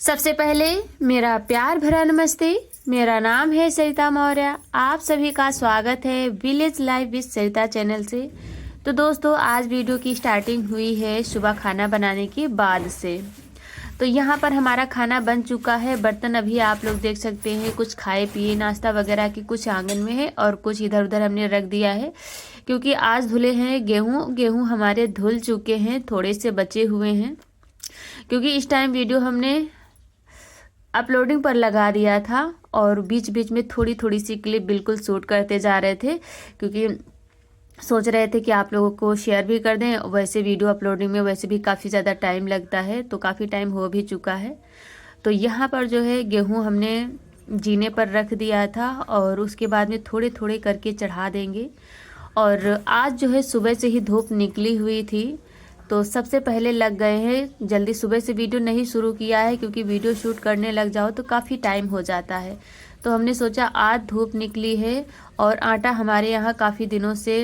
सबसे पहले मेरा प्यार भरा नमस्ते। मेरा नाम है सरिता मौर्य। आप सभी का स्वागत है village life with Sarita channel से। तो दोस्तों, आज वीडियो की स्टार्टिंग हुई है सुबह खाना बनाने के बाद से। तो यहाँ पर हमारा खाना बन चुका है। बर्तन अभी आप लोग देख सकते हैं, कुछ खाए पिए नाश्ता वगैरह की कुछ आंगन में है और कुछ इधर उधर हमने रख दिया है, क्योंकि आज धुले हैं गेहूँ हमारे धुल चुके हैं, थोड़े से बचे हुए हैं। क्योंकि इस टाइम वीडियो हमने अपलोडिंग पर लगा दिया था और बीच बीच में थोड़ी थोड़ी सी क्लिप बिल्कुल शूट करते जा रहे थे, क्योंकि सोच रहे थे कि आप लोगों को शेयर भी कर दें। वैसे वीडियो अपलोडिंग में वैसे भी काफ़ी ज़्यादा टाइम लगता है, तो काफ़ी टाइम हो भी चुका है। तो यहाँ पर जो है गेहूँ हमने जीने पर रख दिया था और उसके बाद में थोड़े थोड़े करके चढ़ा देंगे। और आज जो है सुबह से ही धूप निकली हुई थी, तो सबसे पहले लग गए हैं जल्दी। सुबह से वीडियो नहीं शुरू किया है, क्योंकि वीडियो शूट करने लग जाओ तो काफ़ी टाइम हो जाता है। तो हमने सोचा आज धूप निकली है और आटा हमारे यहाँ काफ़ी दिनों से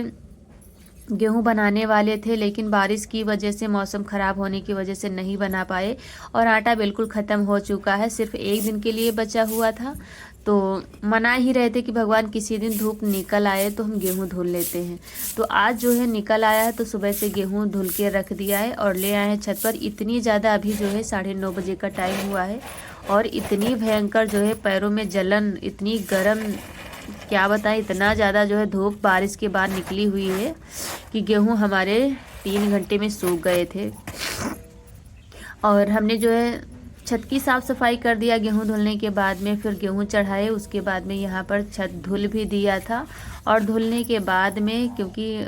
गेहूं बनाने वाले थे, लेकिन बारिश की वजह से, मौसम ख़राब होने की वजह से नहीं बना पाए और आटा बिल्कुल ख़त्म हो चुका है। सिर्फ एक दिन के लिए बचा हुआ था। तो मना ही रहे थे कि भगवान किसी दिन धूप निकल आए तो हम गेहूं धुल लेते हैं। तो आज जो है निकल आया है, तो सुबह से गेहूं धुल के रख दिया है और ले आए हैं छत पर। इतनी ज़्यादा अभी जो है 9:30 बजे का टाइम हुआ है और इतनी भयंकर जो है पैरों में जलन, इतनी गर्म, क्या बताएं, इतना ज़्यादा जो है धूप बारिश के बाद निकली हुई है कि गेहूं हमारे 3 घंटे में सूख गए थे। और हमने जो है छत की साफ़ सफाई कर दिया गेहूं धुलने के बाद में, फिर गेहूं चढ़ाए। उसके बाद में यहाँ पर छत धुल भी दिया था। और धुलने के बाद में, क्योंकि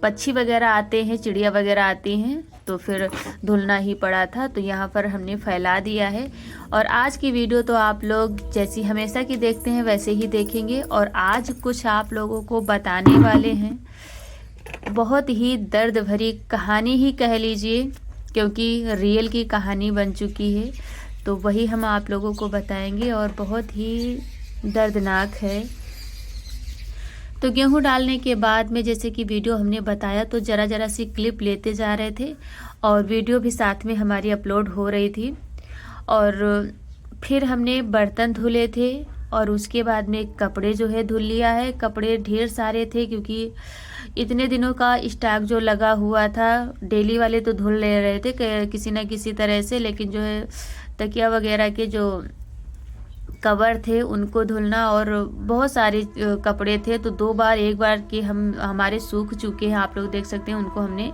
पक्षी वगैरह आते हैं, चिड़िया वगैरह आती हैं, तो फिर धुलना ही पड़ा था। तो यहाँ पर हमने फैला दिया है। और आज की वीडियो तो आप लोग जैसी हमेशा की देखते हैं वैसे ही देखेंगे। और आज कुछ आप लोगों को बताने वाले हैं, बहुत ही दर्द भरी कहानी ही कह लीजिए, क्योंकि रियल की कहानी बन चुकी है। तो वही हम आप लोगों को बताएंगे और बहुत ही दर्दनाक है। तो गेहूं डालने के बाद में, जैसे कि वीडियो हमने बताया, तो ज़रा ज़रा सी क्लिप लेते जा रहे थे और वीडियो भी साथ में हमारी अपलोड हो रही थी। और फिर हमने बर्तन धुले थे और उसके बाद में कपड़े जो है धुल लिया है। कपड़े ढेर सारे थे, क्योंकि इतने दिनों का स्टॉक जो लगा हुआ था। डेली वाले तो धुल ले रहे थे किसी न किसी तरह से, लेकिन जो है तकिया वगैरह के जो कवर थे उनको धुलना, और बहुत सारे कपड़े थे। तो 2 बार, एक बार के हमारे सूख चुके हैं, आप लोग देख सकते हैं, उनको हमने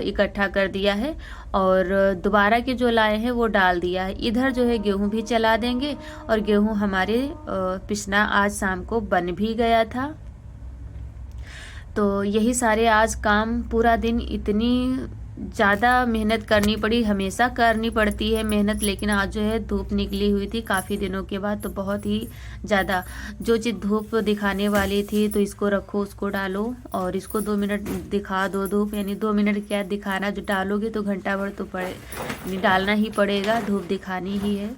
इकट्ठा कर दिया है और दोबारा के जो लाए हैं वो डाल दिया है। इधर जो है गेहूं भी चला देंगे और गेहूं हमारे पिसना आज शाम को बन भी गया था। तो यही सारे आज काम, पूरा दिन इतनी ज़्यादा मेहनत करनी पड़ी। हमेशा करनी पड़ती है मेहनत, लेकिन आज जो है धूप निकली हुई थी काफ़ी दिनों के बाद, तो बहुत ही ज़्यादा जो चीज़ धूप दिखाने वाली थी, तो इसको रखो, उसको डालो और इसको 2 मिनट दिखा दो धूप। यानी 2 मिनट क्या दिखाना, जो डालोगे तो घंटा भर तो डालना ही पड़ेगा, धूप दिखानी ही है।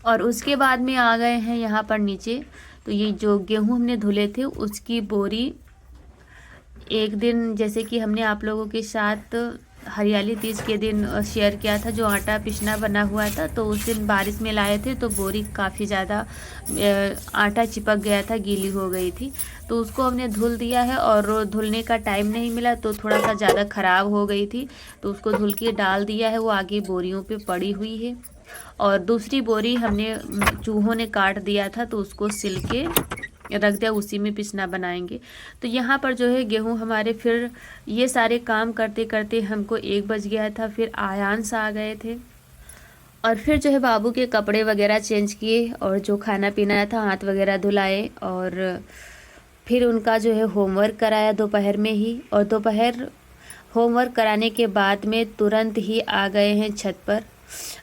और उसके बाद में आ गए हैं यहाँ पर नीचे। तो ये जो गेहूँ हमने धुले थे उसकी बोरी, एक दिन जैसे कि हमने आप लोगों के साथ हरियाली तीज के दिन शेयर किया था, जो आटा पिसना बना हुआ था, तो उस दिन बारिश में लाए थे तो बोरी काफ़ी ज़्यादा आटा चिपक गया था, गीली हो गई थी। तो उसको हमने धुल दिया है और धुलने का टाइम नहीं मिला तो थोड़ा सा ज़्यादा ख़राब हो गई थी, तो उसको धुल के डाल दिया है। वो आगे बोरियों पे पड़ी हुई है। और दूसरी बोरी हमने चूहों ने काट दिया था, तो उसको सिल के रख दिया, उसी में पिसना बनाएंगे। तो यहाँ पर जो है गेहूं हमारे, फिर ये सारे काम करते करते हमको 1 बज गया था। फिर आयांश आ गए थे और फिर जो है बाबू के कपड़े वगैरह चेंज किए और जो खाना पीना था, हाथ वगैरह धुलाए और फिर उनका जो है होमवर्क कराया दोपहर में ही। और दोपहर होमवर्क कराने के बाद में तुरंत ही आ गए हैं छत पर।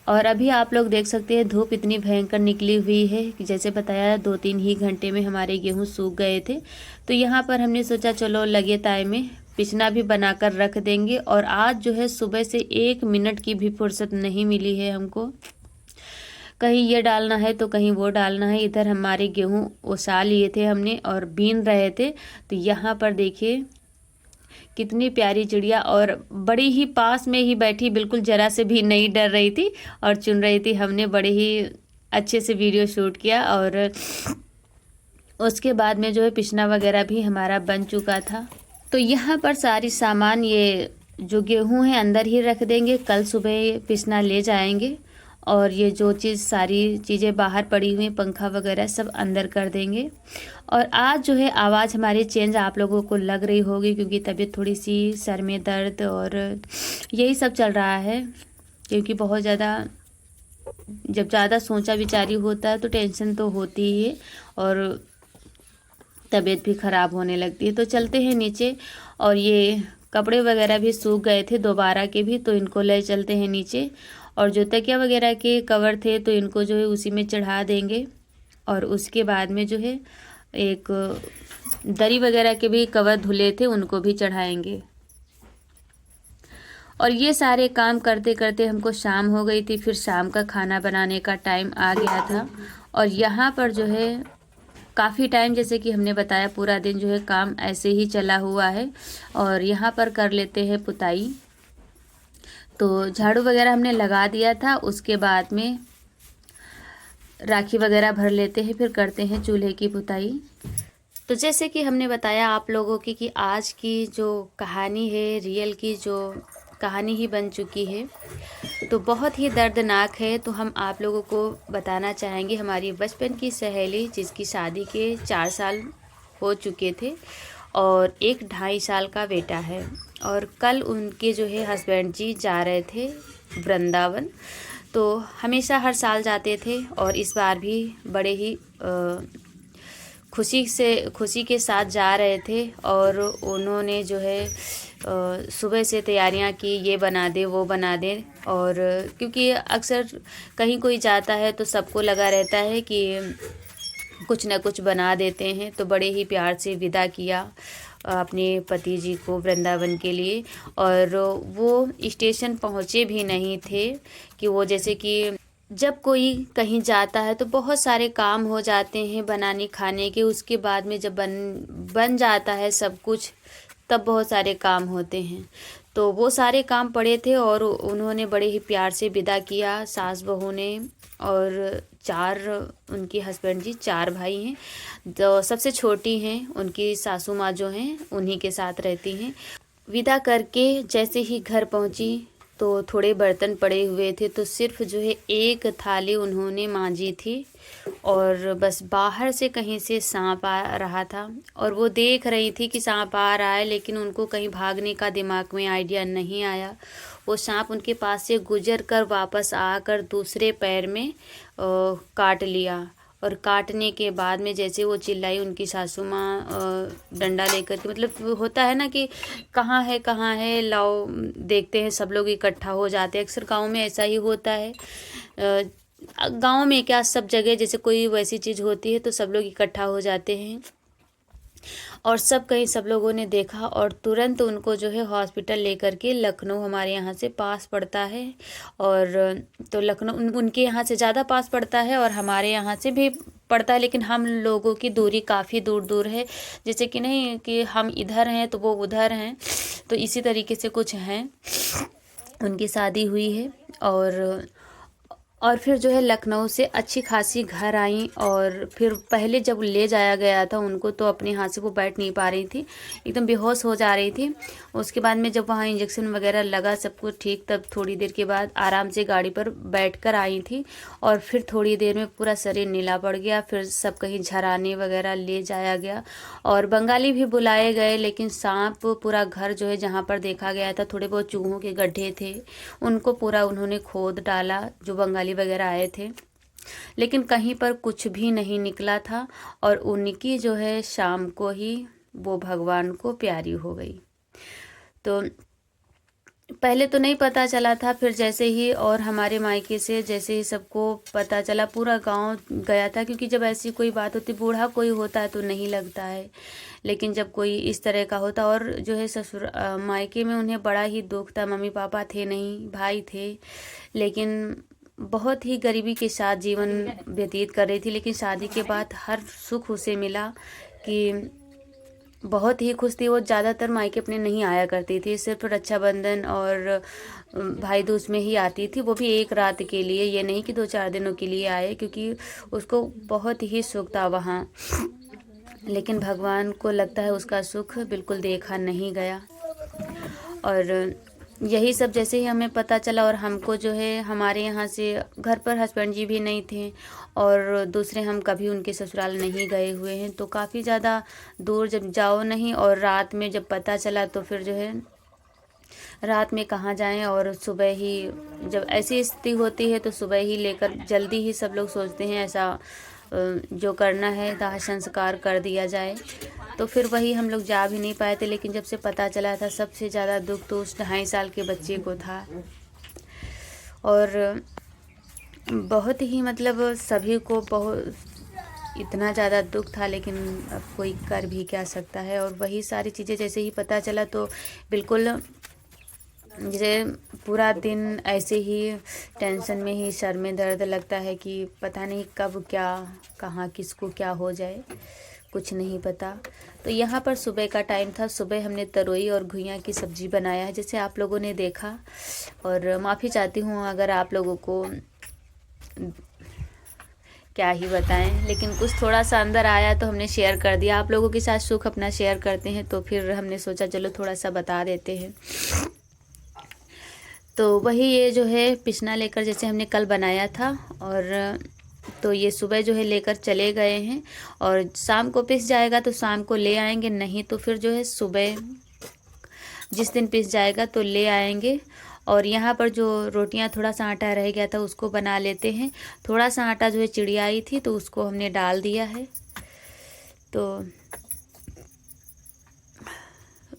और अभी आप लोग देख सकते हैं धूप इतनी भयंकर निकली हुई है कि जैसे बताया 2-3 ही घंटे में हमारे गेहूं सूख गए थे। तो यहाँ पर हमने सोचा चलो लगे ताय में पिसना भी बनाकर रख देंगे। और आज जो है सुबह से 1 मिनट की भी फुर्सत नहीं मिली है हमको, कहीं ये डालना है तो कहीं वो डालना है। इधर हमारे गेहूँ ओसा लिए थे हमने और बीन रहे थे। तो यहाँ पर देखिए कितनी प्यारी चिड़िया, और बड़ी ही पास में ही बैठी, बिल्कुल ज़रा से भी नहीं डर रही थी और चुन रही थी। हमने बड़े ही अच्छे से वीडियो शूट किया और उसके बाद में जो है पिसना वगैरह भी हमारा बन चुका था। तो यहाँ पर सारी सामान, ये जो गेहूँ है अंदर ही रख देंगे, कल सुबह पिसना ले जाएंगे। और ये जो सारी चीज़ें बाहर पड़ी हुई, पंखा वगैरह सब अंदर कर देंगे। और आज जो है आवाज़ हमारी चेंज आप लोगों को लग रही होगी, क्योंकि तबीयत थोड़ी सी, सर में दर्द और यही सब चल रहा है। क्योंकि बहुत ज़्यादा, जब ज़्यादा सोचा विचारी होता है तो टेंशन तो होती ही है और तबीयत भी ख़राब होने लगती है। तो चलते हैं नीचे, और ये कपड़े वगैरह भी सूख गए थे दोबारा के भी, तो इनको ले चलते हैं नीचे। और जो तकिया वगैरह के कवर थे तो इनको जो है उसी में चढ़ा देंगे। और उसके बाद में जो है एक दरी वगैरह के भी कवर धुले थे, उनको भी चढ़ाएंगे। और ये सारे काम करते करते हमको शाम हो गई थी। फिर शाम का खाना बनाने का टाइम आ गया था। और यहाँ पर जो है काफ़ी टाइम, जैसे कि हमने बताया, पूरा दिन जो है काम ऐसे ही चला हुआ है। और यहाँ पर कर लेते हैं पुताई। तो झाड़ू वगैरह हमने लगा दिया था, उसके बाद में राखी वगैरह भर लेते हैं, फिर करते हैं चूल्हे की पुताई। तो जैसे कि हमने बताया आप लोगों की कि आज की जो कहानी है, रियल की जो कहानी ही बन चुकी है, तो बहुत ही दर्दनाक है। तो हम आप लोगों को बताना चाहेंगे हमारी बचपन की सहेली, जिसकी शादी के 4 साल हो चुके थे और एक 2.5 साल का बेटा है। और कल उनके जो है हस्बैंड जी जा रहे थे वृंदावन। तो हमेशा हर साल जाते थे और इस बार भी बड़े ही खुशी के साथ जा रहे थे। और उन्होंने जो है सुबह से तैयारियां की, ये बना दे वो बना दे। और क्योंकि अक्सर कहीं कोई जाता है तो सबको लगा रहता है कि कुछ न कुछ बना देते हैं। तो बड़े ही प्यार से विदा किया अपने पति जी को वृंदावन के लिए। और वो स्टेशन पहुँचे भी नहीं थे कि वो, जैसे कि जब कोई कहीं जाता है तो बहुत सारे काम हो जाते हैं बनाने खाने के, उसके बाद में जब बन जाता है सब कुछ, तब बहुत सारे काम होते हैं। तो वो सारे काम पड़े थे और उन्होंने बड़े ही प्यार से विदा किया, सास बहू ने। और 4 उनके हस्बैंड जी 4 भाई हैं। तो सबसे छोटी हैं उनकी सासू माँ जो हैं, उन्हीं के साथ रहती हैं। विदा करके जैसे ही घर पहुंची तो थोड़े बर्तन पड़े हुए थे, तो सिर्फ जो है एक थाली उन्होंने मांजी थी। और बस बाहर से कहीं से सांप आ रहा था और वो देख रही थी कि सांप आ रहा है, लेकिन उनको कहीं भागने का दिमाग में आइडिया नहीं आया। वो सांप उनके पास से गुजर कर वापस आकर दूसरे पैर में काट लिया। और काटने के बाद में जैसे वो चिल्लाई, उनकी सासू माँ डंडा लेकर के, मतलब होता है ना कि कहाँ है लाओ, देखते हैं, सब लोग इकट्ठा हो जाते हैं। अक्सर गाँव में ऐसा ही होता है। गांव में क्या, सब जगह जैसे कोई वैसी चीज़ होती है तो सब लोग इकट्ठा हो जाते हैं। और सब लोगों ने देखा और तुरंत उनको जो है हॉस्पिटल लेकर के, लखनऊ हमारे यहाँ से पास पड़ता है। और तो लखनऊ उनके यहाँ से ज़्यादा पास पड़ता है और हमारे यहाँ से भी पड़ता है, लेकिन हम लोगों की दूरी काफ़ी दूर है। जैसे कि नहीं कि हम इधर हैं तो वो उधर हैं, तो इसी तरीके से कुछ हैं। उनकी शादी हुई है और फिर जो है लखनऊ से अच्छी खासी घर आई। और फिर पहले जब ले जाया गया था उनको, तो अपने हाथ से वो बैठ नहीं पा रही थी, एकदम बेहोश हो जा रही थी। उसके बाद में जब वहाँ इंजेक्शन वगैरह लगा, सब कुछ ठीक, तब थोड़ी देर के बाद आराम से गाड़ी पर बैठ कर आई थी। और फिर थोड़ी देर में पूरा शरीर नीला पड़ गया। फिर सब कहीं झराने वगैरह ले जाया गया और बंगाली भी बुलाए गए, लेकिन सांप पूरा घर जो है जहाँ पर देखा गया था, थोड़े बहुत चूहों के गड्ढे थे, उनको पूरा उन्होंने खोद डाला, जो बंगाली वगैरह आए थे, लेकिन कहीं पर कुछ भी नहीं निकला था। और उनकी जो है शाम को ही वो भगवान को प्यारी हो गई। तो पहले तो नहीं पता चला था, फिर जैसे ही और हमारे मायके से जैसे ही सबको पता चला, पूरा गांव गया था। क्योंकि जब ऐसी कोई बात होती, बूढ़ा कोई होता है तो नहीं लगता है, लेकिन जब कोई इस तरह का होता, और जो है ससुर मायके में उन्हें बड़ा ही दुख था। मम्मी पापा थे नहीं, भाई थे, लेकिन बहुत ही गरीबी के साथ जीवन व्यतीत कर रही थी। लेकिन शादी के बाद हर सुख उसे मिला कि बहुत ही खुश थी। वो ज़्यादातर मायके अपने नहीं आया करती थी, सिर्फ रक्षाबंधन और भाई दूज में ही आती थी, वो भी एक रात के लिए, ये नहीं कि 2-4 दिनों के लिए आए, क्योंकि उसको बहुत ही सुख था वहाँ। लेकिन भगवान को लगता है उसका सुख बिल्कुल देखा नहीं गया। और यही सब जैसे ही हमें पता चला, और हमको जो है हमारे यहाँ से घर पर हस्बैंड जी भी नहीं थे, और दूसरे हम कभी उनके ससुराल नहीं गए हुए हैं, तो काफ़ी ज़्यादा दूर जब जाओ नहीं, और रात में जब पता चला तो फिर जो है रात में कहाँ जाएं, और सुबह ही जब ऐसी स्थिति होती है तो सुबह ही लेकर जल्दी ही सब लोग सोचते हैं ऐसा जो करना है दाह संस्कार कर दिया जाए। तो फिर वही हम लोग जा भी नहीं पाए थे। लेकिन जब से पता चला था, सबसे ज़्यादा दुख तो उस 2.5 साल के बच्चे को था, और बहुत ही मतलब सभी को बहुत इतना ज़्यादा दुख था, लेकिन अब कोई कर भी क्या सकता है। और वही सारी चीज़ें जैसे ही पता चला तो बिल्कुल जैसे पूरा दिन ऐसे ही टेंशन में ही, सर में दर्द लगता है कि पता नहीं कब क्या, कहाँ किसको क्या हो जाए, कुछ नहीं पता। तो यहाँ पर सुबह का टाइम था, सुबह हमने तरोई और घुइयाँ की सब्ज़ी बनाया है, जैसे आप लोगों ने देखा। और माफ़ी चाहती हूँ अगर आप लोगों को क्या ही बताएं, लेकिन कुछ थोड़ा सा अंदर आया तो हमने शेयर कर दिया। आप लोगों के साथ सुख अपना शेयर करते हैं, तो फिर हमने सोचा चलो थोड़ा सा बता देते हैं। तो वही ये जो है पिसना लेकर, जैसे हमने कल बनाया था, और तो ये सुबह जो है लेकर चले गए हैं, और शाम को पिस जाएगा तो शाम को ले आएंगे, नहीं तो फिर जो है सुबह जिस दिन पिस जाएगा तो ले आएंगे। और यहाँ पर जो रोटियाँ थोड़ा सा आटा रह गया था उसको बना लेते हैं। थोड़ा सा आटा जो है चिड़िया आई थी तो उसको हमने डाल दिया है। तो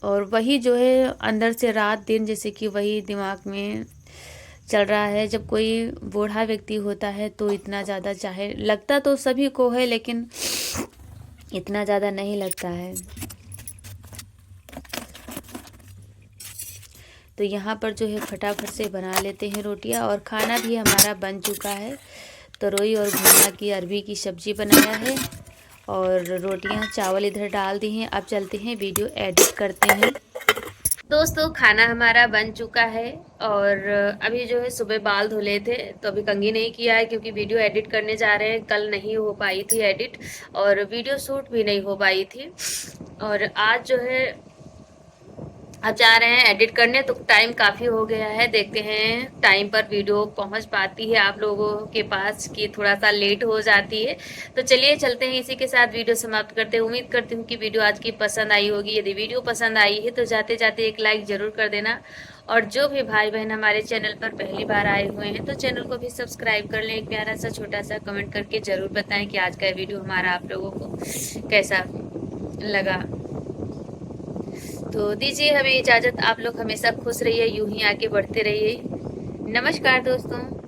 और वही जो है अंदर से रात दिन जैसे कि वही दिमाग में चल रहा है। जब कोई बूढ़ा व्यक्ति होता है तो इतना ज़्यादा, चाहे लगता तो सभी को है, लेकिन इतना ज़्यादा नहीं लगता है। तो यहाँ पर जो है फटाफट से बना लेते हैं रोटियाँ, और खाना भी हमारा बन चुका है। तरोई और घुइयाँ की अरबी की सब्ज़ी बनाया है, और रोटियाँ चावल इधर डाल दी हैं। अब चलते हैं वीडियो एडिट करते हैं। दोस्तों खाना हमारा बन चुका है, और अभी जो है सुबह बाल धुले थे तो अभी कंघी नहीं किया है, क्योंकि वीडियो एडिट करने जा रहे हैं। कल नहीं हो पाई थी एडिट, और वीडियो शूट भी नहीं हो पाई थी। और आज जो है अब जा रहे हैं एडिट करने, तो टाइम काफ़ी हो गया है। देखते हैं टाइम पर वीडियो पहुंच पाती है आप लोगों के पास कि थोड़ा सा लेट हो जाती है। तो चलिए चलते हैं, इसी के साथ वीडियो समाप्त करते हैं। उम्मीद करती हूँ कि वीडियो आज की पसंद आई होगी। यदि वीडियो पसंद आई है तो जाते जाते एक लाइक ज़रूर कर देना, और जो भी भाई बहन हमारे चैनल पर पहली बार आए हुए हैं तो चैनल को भी सब्सक्राइब कर लें। एक प्यारा सा छोटा सा कमेंट करके ज़रूर बताएं कि आज का वीडियो हमारा आप लोगों को कैसा लगा। तो दीजिए हमें इजाज़त। आप लोग हमेशा खुश रहिए, यूं ही आगे बढ़ते रहिए। नमस्कार दोस्तों।